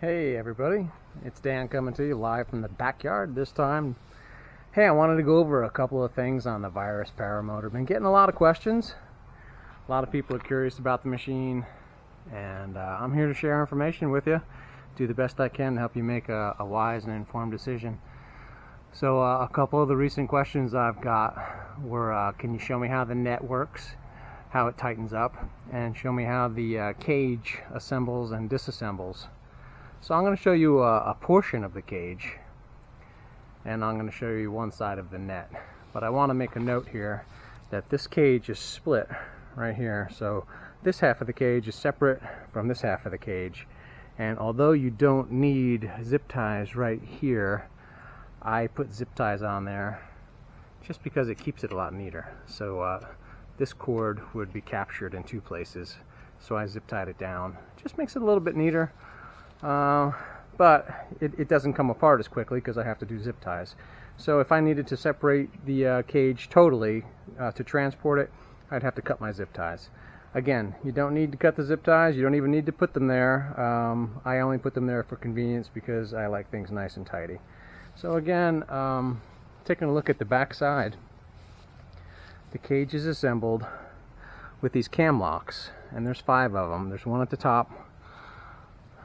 Hey everybody, it's Dan coming to you live from the backyard this time. Hey, I wanted to go over a couple of things on the virus paramotor. Been getting a lot of questions. A lot of people are curious about the machine, and I'm here to share information with you. Do the best I can to help you make a wise and informed decision. So a couple of the recent questions I've got were, can you show me how the net works, how it tightens up, and show me how the cage assembles and disassembles. So I'm going to show you a portion of the cage, and I'm going to show you one side of the net. But I want to make a note here that this cage is split right here. So this half of the cage is separate from this half of the cage. And although you don't need zip ties right here, I put zip ties on there just because it keeps it a lot neater. So this cord would be captured in two places. So I zip tied it down. Just makes it a little bit neater. But it doesn't come apart as quickly because I have to do zip ties. So if I needed to separate the cage totally to transport it, I'd have to cut my zip ties. Again, you don't need to cut the zip ties. You don't even need to put them there. I only put them there for convenience because I like things nice and tidy. So again, taking a look at the back side, the cage is assembled with these cam locks, and there's 5 of them. There's one at the top.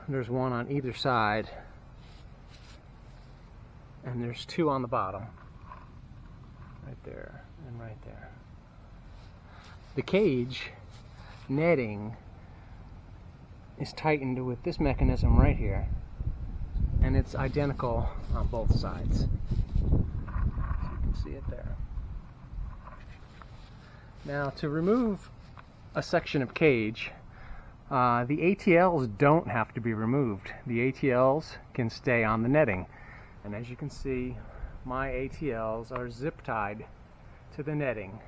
There's one on either side, and there's 2 on the bottom, right there and right there. The cage netting is tightened with this mechanism right here, and it's identical on both sides. So you can see it there. Now, to remove a section of cage, the ATLs don't have to be removed. The ATLs can stay on the netting. And as you can see, my ATLs are zip tied to the netting.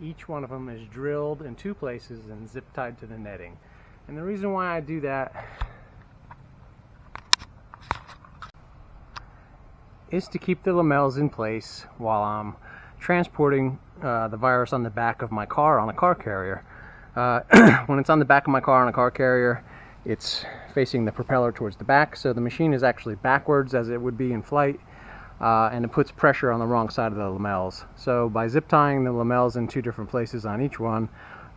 Each one of them is drilled in 2 places and zip tied to the netting. And the reason why I do that is to keep the lamels in place while I'm transporting the virus on the back of my car on a car carrier. When it's on the back of my car on a car carrier, it's facing the propeller towards the back, so the machine is actually backwards as it would be in flight, and it puts pressure on the wrong side of the lamels. So by zip tying the lamels in 2 different places on each one,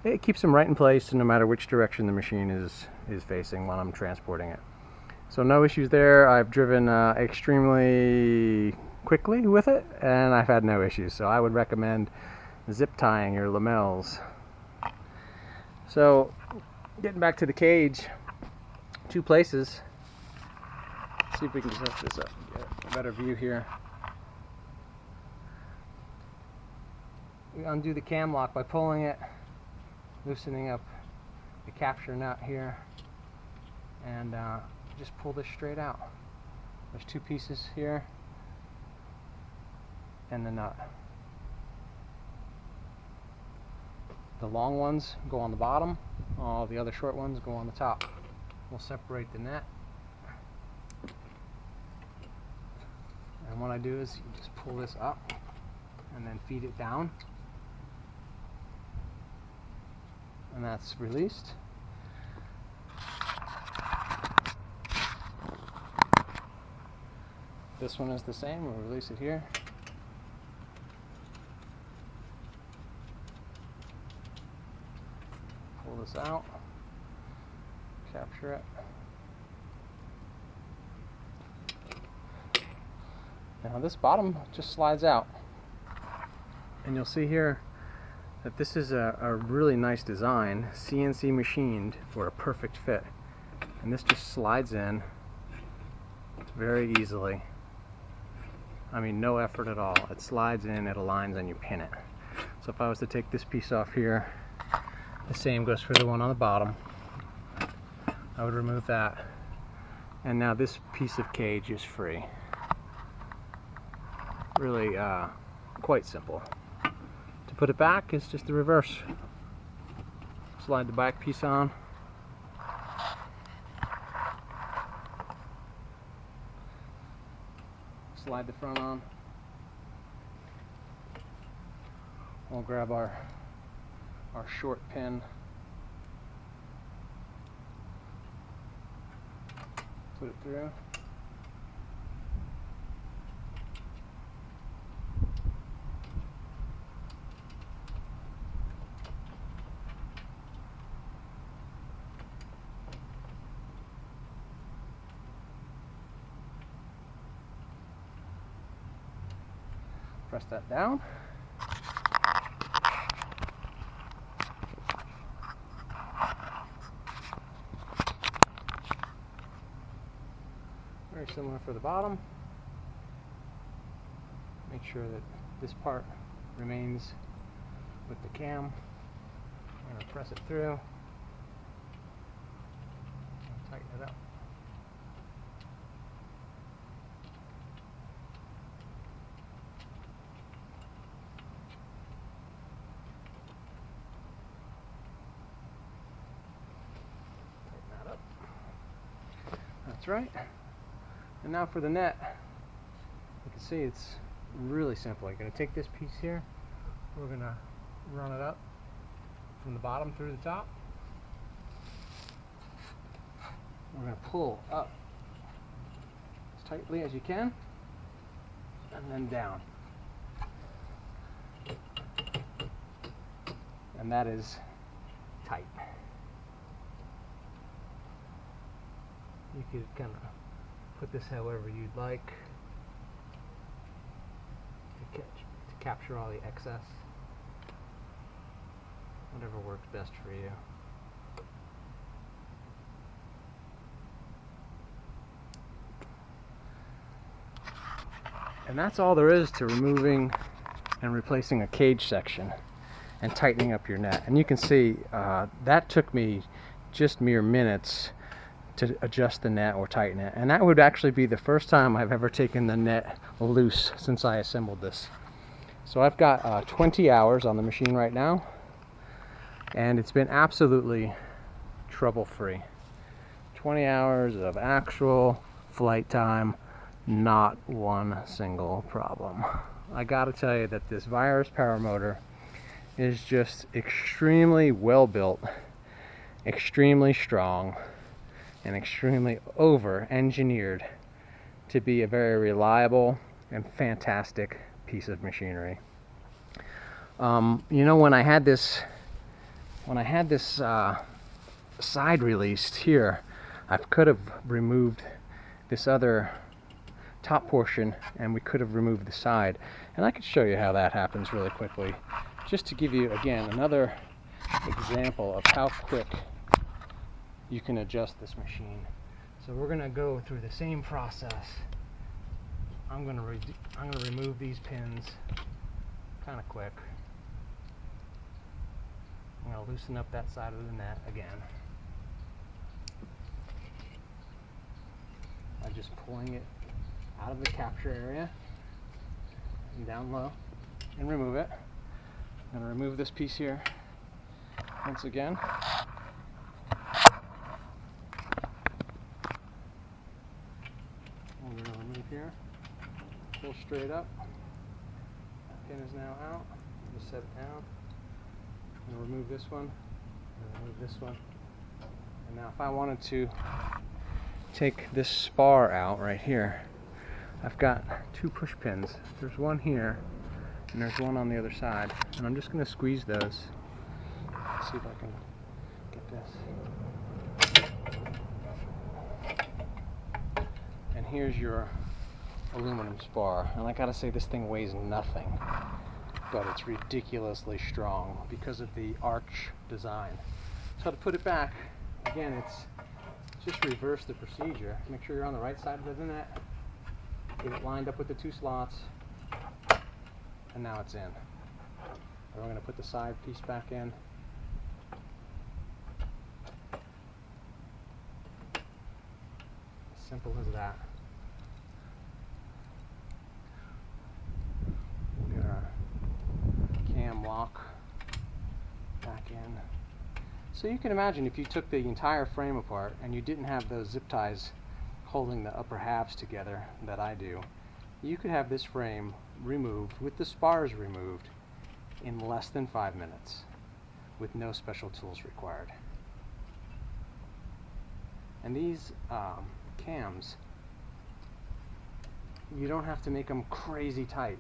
it keeps them right in place no matter which direction the machine is facing when I'm transporting it. So no issues there. I've driven extremely quickly with it, and I've had no issues. So I would recommend zip tying your lamels. So, getting back to the cage, 2 places. Let's see if we can set this up and get a better view here. We undo the cam lock by pulling it, loosening up the capture nut here, and just pull this straight out. There's 2 pieces here, and the nut. The long ones go on the bottom, all the other short ones go on the top. We'll separate the net. And what I do is you just pull this up and then feed it down. And that's released. This one is the same, we'll release it here. Pull this out, capture it. Now this bottom just slides out, and you'll see here that this is a really nice design, CNC machined for a perfect fit, and this just slides in very easily. I mean, no effort at all. It slides in, it aligns, and you pin it. So if I was to take this piece off here, the same goes for the one on the bottom. I would remove that, and now this piece of cage is free. Really quite simple. To put it back is just the reverse. Slide the back piece on. Slide the front on. We'll grab our short pin put it through. Press that down. Very similar for the bottom. Make sure that this part remains with the cam. I'm going to press it through. Tighten it up. That's right. And now for the net. You can see it's really simple. You're going to take this piece here. We're going to run it up from the bottom through the top. We're going to pull up as tightly as you can, and then down. And that is tight. You could kind of put this however you'd like to capture all the excess. Whatever works best for you. And that's all there is to removing and replacing a cage section and tightening up your net. And you can see that took me just mere minutes to adjust the net or tighten it, and that would actually be the first time I've ever taken the net loose since I assembled this. So I've got 20 hours on the machine right now, and it's been absolutely trouble-free. 20 hours of actual flight time, not one single problem. I gotta tell you that this Virus Paramotor is just extremely well built, extremely strong, and extremely over-engineered to be a very reliable and fantastic piece of machinery. You know, when I had this side released here, I could have removed this other top portion, and we could have removed the side. And I could show you how that happens really quickly, just to give you again another example of how quick you can adjust this machine. So we're going to go through the same process. I'm going to remove these pins kind of quick. I'm going to loosen up that side of the net again by just pulling it out of the capture area and down low and remove it. I'm going to remove this piece here once again. I'm going to remove here, pull straight up. That pin is now out. Just set it down. I'm going to remove this one, and remove this one. And now if I wanted to take this spar out right here, I've got two push pins. There's one here, and there's one on the other side. And I'm just going to squeeze those. Let's see if I can get this. And here's your aluminum spar. And I gotta say, this thing weighs nothing, but it's ridiculously strong because of the arch design. So to put it back, again, it's just reverse the procedure. Make sure you're on the right side of the net. Get it lined up with the two slots, and now it's in. And we're going to put the side piece back in. As simple as that. Get our cam lock back in. So you can imagine if you took the entire frame apart and you didn't have those zip ties holding the upper halves together that I do, you could have this frame removed with the spars removed in less than 5 minutes with no special tools required. And these cams, you don't have to make them crazy tight.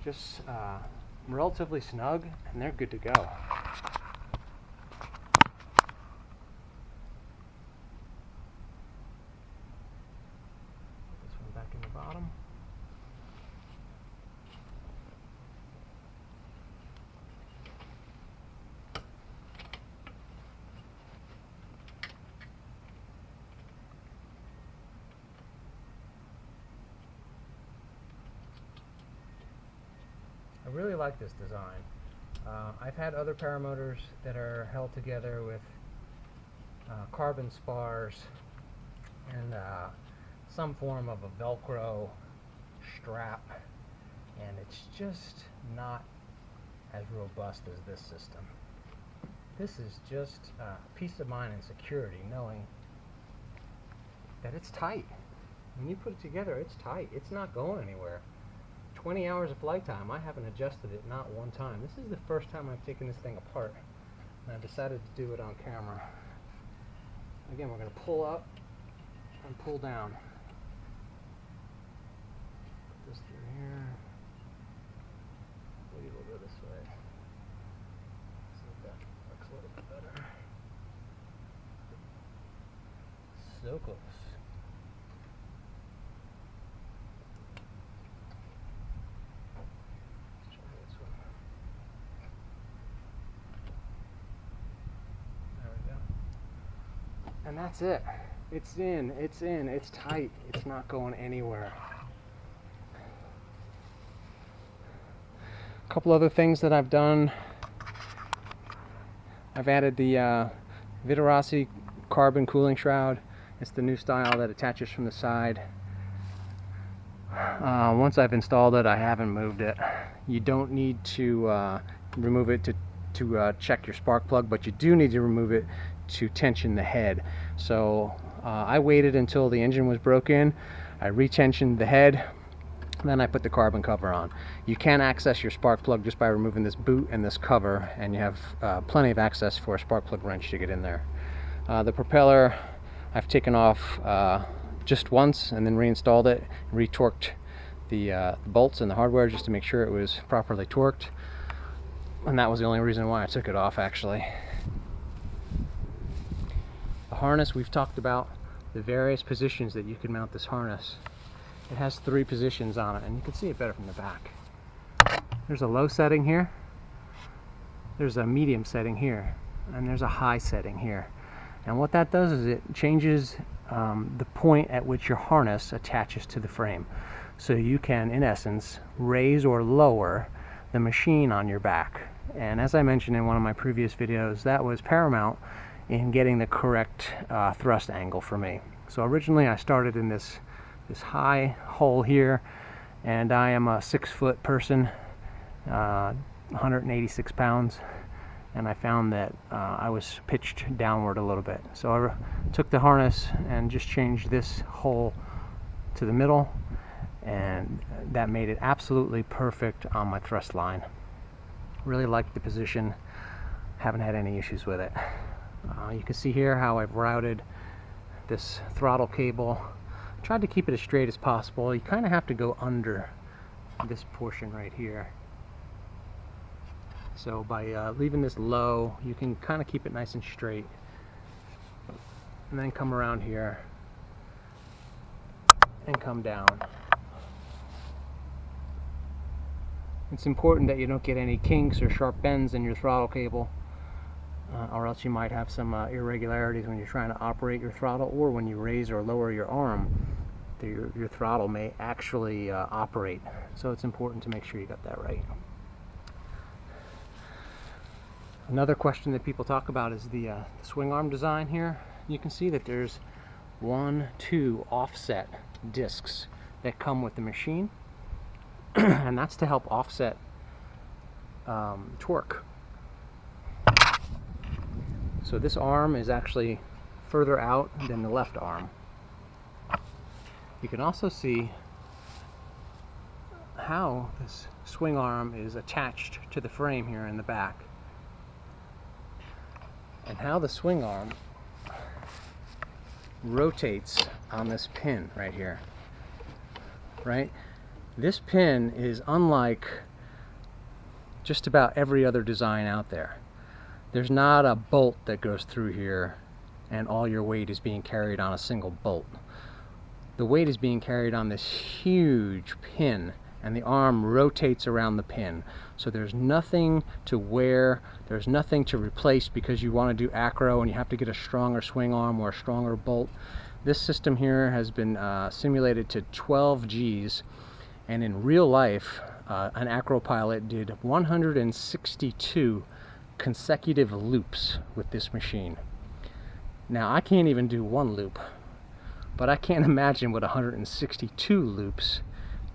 Just relatively snug, and they're good to go. This one back in the bottom. I really like this design. I've had other paramotors that are held together with carbon spars and some form of a Velcro strap, and it's just not as robust as this system. This is just peace of mind and security, knowing that it's tight. When you put it together, it's tight. It's not going anywhere. 20 hours of flight time, I haven't adjusted it not one time. This is the first time I've taken this thing apart, and I decided to do it on camera. Again, we're going to pull up and pull down. Put this through here. Maybe we'll go this way. See if that looks a little bit better. So close. And that's it. It's in, it's tight, it's not going anywhere. A couple other things that I've done. I've added the Vitarossi carbon cooling shroud. It's the new style that attaches from the side. Once I've installed it, I haven't moved it. You don't need to remove it to check your spark plug, but you do need to remove it to tension the head. So I waited until the engine was broken. I retensioned the head, then I put the carbon cover on. You can access your spark plug just by removing this boot and this cover, and you have plenty of access for a spark plug wrench to get in there. The propeller I've taken off just once and then reinstalled it, retorqued the bolts and the hardware just to make sure it was properly torqued, and that was the only reason why I took it off, actually. The harness, we've talked about the various positions that you can mount this harness. It has 3 positions on it, and you can see it better from the back. There's a low setting here, there's a medium setting here, and there's a high setting here. And what that does is it changes the point at which your harness attaches to the frame. So you can, in essence, raise or lower the machine on your back. And as I mentioned in one of my previous videos, that was paramount in getting the correct thrust angle for me. So originally I started in this high hole here, and I am a 6-foot person, 186 pounds, and I found that I was pitched downward a little bit. So I took the harness and just changed this hole to the middle, and that made it absolutely perfect on my thrust line. Really liked the position, haven't had any issues with it. You can see here how I've routed this throttle cable. Tried to keep it as straight as possible. You kind of have to go under this portion right here. So by leaving this low, you can kind of keep it nice and straight. And then come around here and come down. It's important that you don't get any kinks or sharp bends in your throttle cable, or else you might have some irregularities when you're trying to operate your throttle, or when you raise or lower your arm, your throttle may actually operate. So it's important to make sure you got that right. Another question that people talk about is the swing arm design here. You can see that there's 2 offset discs that come with the machine, and that's to help offset torque. So this arm is actually further out than the left arm. You can also see how this swing arm is attached to the frame here in the back, and how the swing arm rotates on this pin right here, right? This pin is unlike just about every other design out there. There's not a bolt that goes through here and all your weight is being carried on a single bolt. The weight is being carried on this huge pin, and the arm rotates around the pin. So there's nothing to wear, there's nothing to replace because you want to do acro and you have to get a stronger swing arm or a stronger bolt. This system here has been simulated to 12 Gs, and in real life, an acro pilot did 162 consecutive loops with this machine. Now, I can't even do one loop, but I can't imagine what 162 loops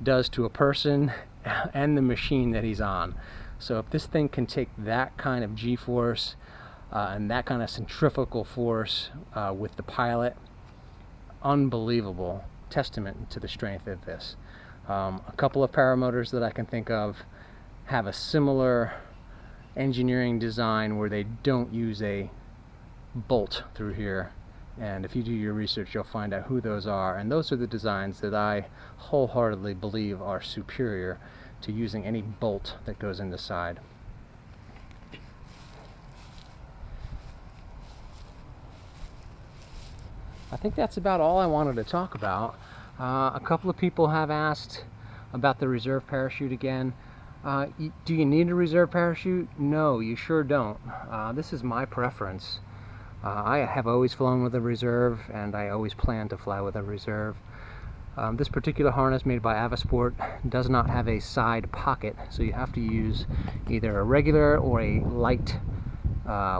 does to a person and the machine that he's on. So if this thing can take that kind of G-force and that kind of centrifugal force with the pilot, unbelievable testament to the strength of this. A couple of paramotors that I can think of have a similar engineering design where they don't use a bolt through here, and if you do your research you'll find out who those are, and those are the designs that I wholeheartedly believe are superior to using any bolt that goes in the side. I think that's about all I wanted to talk about. A couple of people have asked about the reserve parachute again. Do you need a reserve parachute? No, you sure don't. This is my preference. I have always flown with a reserve, and I always plan to fly with a reserve. This particular harness, made by Avasport, does not have a side pocket, so you have to use either a regular or a light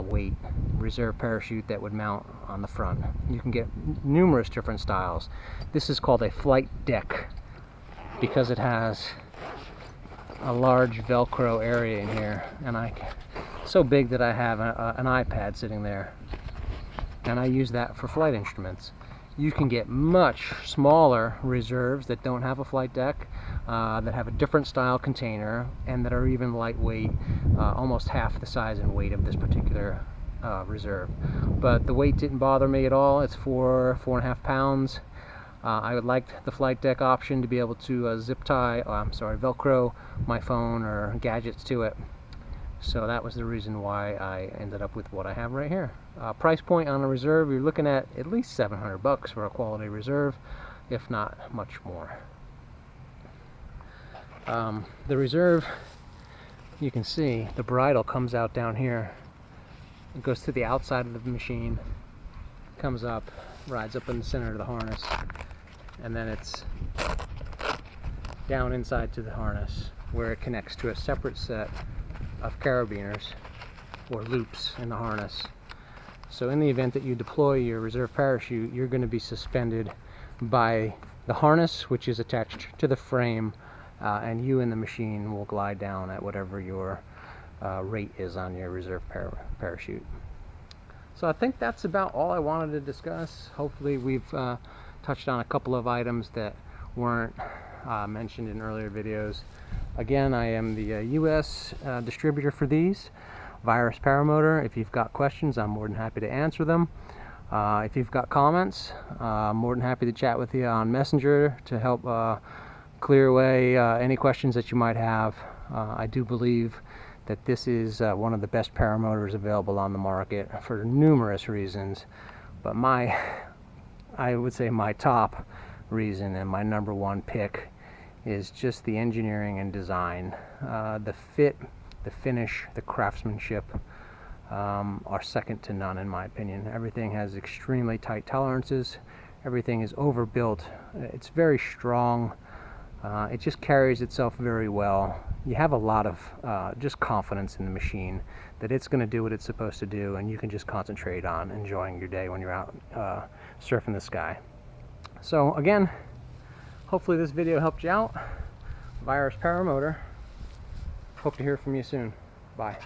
weight reserve parachute that would mount on the front. You can get numerous different styles. This is called a flight deck because it has a large Velcro area in here, and so big that I have an iPad sitting there, and I use that for flight instruments. You can get much smaller reserves that don't have a flight deck, that have a different style container, and that are even lightweight, almost half the size and weight of this particular reserve. But the weight didn't bother me at all. It's 4.5 pounds. I would like the flight deck option to be able to Velcro my phone or gadgets to it. So that was the reason why I ended up with what I have right here. Price point on a reserve, you're looking at least $700 for a quality reserve, if not much more. The reserve, you can see the bridle comes out down here. It goes to the outside of the machine, comes up, rides up in the center of the harness, and then it's down inside to the harness where it connects to a separate set of carabiners or loops in the harness. So in the event that you deploy your reserve parachute, you're going to be suspended by the harness, which is attached to the frame, and you and the machine will glide down at whatever your rate is on your reserve parachute. So I think that's about all I wanted to discuss. Hopefully we've touched on a couple of items that weren't mentioned in earlier videos. Again, I am the US distributor for these, Virus Paramotor. If you've got questions, I'm more than happy to answer them. If you've got comments, I'm more than happy to chat with you on Messenger to help clear away any questions that you might have. I do believe that this is one of the best paramotors available on the market for numerous reasons, but I would say my top reason and my number one pick is just the engineering and design. The fit, the finish, the craftsmanship are second to none in my opinion. Everything has extremely tight tolerances. Everything is overbuilt. It's very strong. It just carries itself very well. You have a lot of just confidence in the machine that it's going to do what it's supposed to do, and you can just concentrate on enjoying your day when you're out surfing the sky. So again, hopefully this video helped you out. Virus Paramotor. Hope to hear from you soon. Bye.